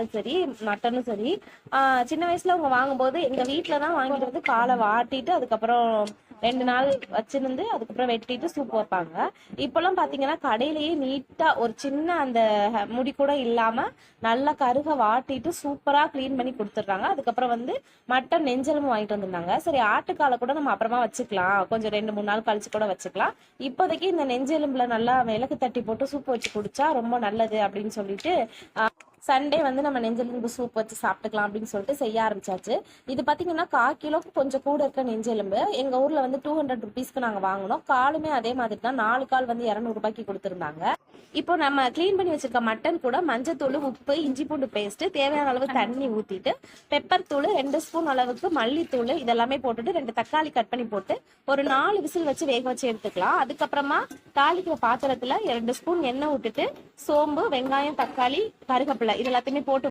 இருந்தாலும் சரி, மட்டனும் சரி, சின்ன வயசுல அவங்க வாங்கும்போது எங்க வீட்டுல தான் வாங்கிட்டு வந்து காலை வாட்டிட்டு அதுக்கப்புறம் 2 நாள் வச்சிருந்து அதுக்கப்புறம் வெட்டிட்டு சூப் வைப்பாங்க. இப்பெல்லாம் பாத்தீங்கன்னா கடையிலேயே நீட்டா ஒரு சின்ன அந்த முடி கூட இல்லாம நல்லா கருக வாட்டிட்டு சூப்பரா கிளீன் பண்ணி கொடுத்துட்றாங்க. அதுக்கப்புறம் வந்து மட்டன் நெஞ்செலும்பு வாங்கிட்டு வந்திருந்தாங்க. சரி, ஆட்டுக்காலை கூட நம்ம அப்புறமா வச்சுக்கலாம், கொஞ்சம் 2-3 நாள் கழிச்சு கூட வச்சுக்கலாம், இப்போதைக்கு இந்த நெஞ்செலும்புல நல்லா மிளகு தட்டி போட்டு சூப் வச்சு குடிச்சா ரொம்ப நல்லது அப்படின்னு சொல்லிட்டு சண்டே வந்து நம்ம நெஞ்செலும்பு சூப் வச்சு சாப்பிட்டுக்கலாம் அப்படின்னு சொல்லிட்டு செய்ய ஆரம்பிச்சாச்சு. இது பார்த்தீங்கன்னா 1/4 கிலோக்கு கொஞ்சம் கூட இருக்க நெஞ்செலும்பு எங்கள் ஊரில் வந்து 200 ருபீஸ்க்கு நாங்கள் வாங்கினோம். காலுமே அதே மாதிரி தான், 4 கால் வந்து 200 ரூபாய்க்கு கொடுத்துருந்தாங்க. இப்போ நம்ம கிளீன் பண்ணி வச்சிருக்க மட்டன் கூட மஞ்சத்தூள், உப்பு, இஞ்சி பூண்டு பேஸ்ட், தேவையான அளவு தண்ணி ஊற்றிட்டு பெப்பர் தூள் 2 ஸ்பூன் அளவுக்கு மல்லித்தூள் இதெல்லாமே போட்டுட்டு 2 தக்காளி கட் பண்ணி போட்டு ஒரு 4 விசில் வச்சு வேக வச்சு எடுத்துக்கலாம். அதுக்கப்புறமா தாளிக்கிற பாத்திரத்தில் 2 ஸ்பூன் எண்ணெய் விட்டுட்டு சோம்பு, வெங்காயம், தக்காளி, கருவேப்பிலை இது எல்லாத்தையுமே போட்டு